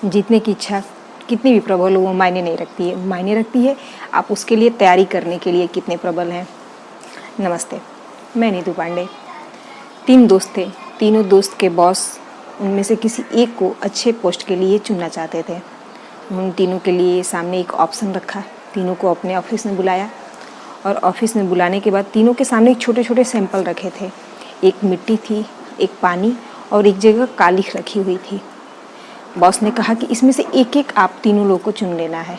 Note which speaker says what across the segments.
Speaker 1: जीतने की इच्छा कितनी भी प्रबल हो वो मायने नहीं रखती है, मायने रखती है आप उसके लिए तैयारी करने के लिए कितने प्रबल हैं। नमस्ते, मैं नीतू पांडे। 3 दोस्त थे, तीनों दोस्त के बॉस उनमें से किसी एक को अच्छे पोस्ट के लिए चुनना चाहते थे। उन तीनों के लिए सामने एक ऑप्शन रखा, तीनों को अपने ऑफिस में बुलाया और ऑफिस में बुलाने के बाद तीनों के सामने एक छोटे छोटे सैंपल रखे थे। एक मिट्टी थी, एक पानी और एक जगह कालिख रखी हुई थी। बॉस ने कहा कि इसमें से एक एक आप तीनों लोगों को चुन लेना है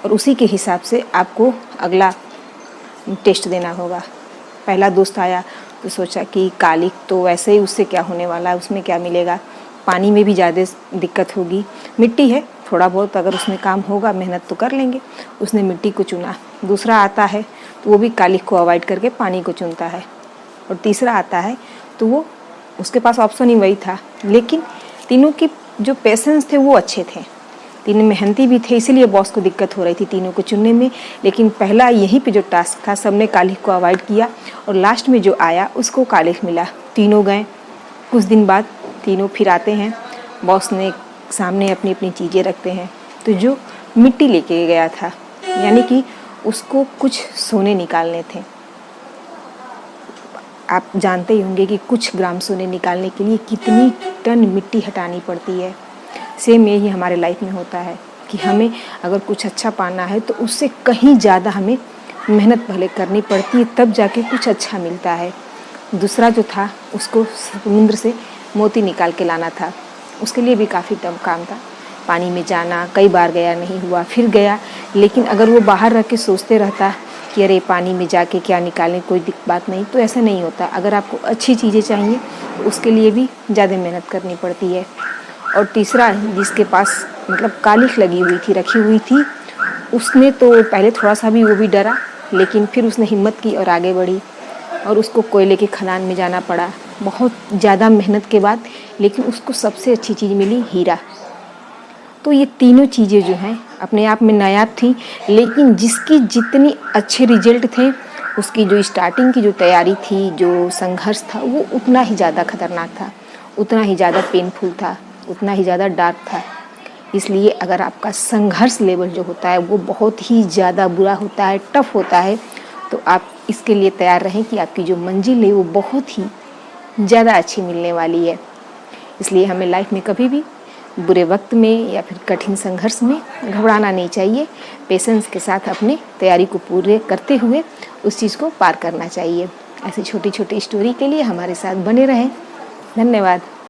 Speaker 1: और उसी के हिसाब से आपको अगला टेस्ट देना होगा। पहला दोस्त आया तो सोचा कि कालिख तो वैसे ही उससे क्या होने वाला है, उसमें क्या मिलेगा, पानी में भी ज़्यादा दिक्कत होगी, मिट्टी है थोड़ा बहुत अगर उसमें काम होगा मेहनत तो कर लेंगे, उसने मिट्टी को चुना। दूसरा आता है तो वो भी कालिख को अवॉइड करके पानी को चुनता है और तीसरा आता है तो वो उसके पास ऑप्शन ही वही था, लेकिन तीनों की जो पेशेंस थे वो अच्छे थे, तीनों मेहनती भी थे, इसीलिए बॉस को दिक्कत हो रही थी तीनों को चुनने में। लेकिन पहला यहीं पे जो टास्क था सबने कालिख को अवॉइड किया और लास्ट में जो आया उसको कालिख मिला। तीनों गए, कुछ दिन बाद तीनों फिर आते हैं, बॉस ने सामने अपनी अपनी चीज़ें रखते हैं। तो जो मिट्टी लेके गया था यानी कि उसको कुछ सोने निकालने थे। आप जानते ही होंगे कि कुछ ग्राम सोने निकालने के लिए कितनी टन मिट्टी हटानी पड़ती है। सेम यही हमारे लाइफ में होता है कि हमें अगर कुछ अच्छा पाना है तो उससे कहीं ज़्यादा हमें मेहनत पहले करनी पड़ती है, तब जाके कुछ अच्छा मिलता है। दूसरा जो था उसको समुद्र से मोती निकाल के लाना था, उसके लिए भी काफ़ी टफ काम था। पानी में जाना, कई बार गया नहीं हुआ, फिर गया, लेकिन अगर वो बाहर रह के सोचते रहता कि अरे पानी में जाके क्या निकालें, कोई बात नहीं, तो ऐसा नहीं होता। अगर आपको अच्छी चीज़ें चाहिए तो उसके लिए भी ज़्यादा मेहनत करनी पड़ती है। और तीसरा जिसके पास मतलब कालिख लगी हुई थी, रखी हुई थी, उसने तो पहले थोड़ा सा भी वो भी डरा, लेकिन फिर उसने हिम्मत की और आगे बढ़ी और उसको कोयले के खदान में जाना पड़ा बहुत ज़्यादा मेहनत के बाद, लेकिन उसको सबसे अच्छी चीज़ मिली, हीरा। तो ये तीनों चीज़ें जो हैं अपने आप में नायाब थी, लेकिन जिसकी जितनी अच्छे रिजल्ट थे उसकी जो स्टार्टिंग की जो तैयारी थी, जो संघर्ष था, वो उतना ही ज़्यादा खतरनाक था, उतना ही ज़्यादा पेनफुल था, उतना ही ज़्यादा डार्क था। इसलिए अगर आपका संघर्ष लेवल जो होता है वो बहुत ही ज़्यादा बुरा होता है, टफ होता है, तो आप इसके लिए तैयार रहें कि आपकी जो मंजिल है वो बहुत ही ज़्यादा अच्छी मिलने वाली है। इसलिए हमें लाइफ में कभी भी बुरे वक्त में या फिर कठिन संघर्ष में घबराना नहीं चाहिए। पेशेंस के साथ अपने तैयारी को पूरे करते हुए उस चीज़ को पार करना चाहिए। ऐसी छोटी छोटी स्टोरी के लिए हमारे साथ बने रहें। धन्यवाद।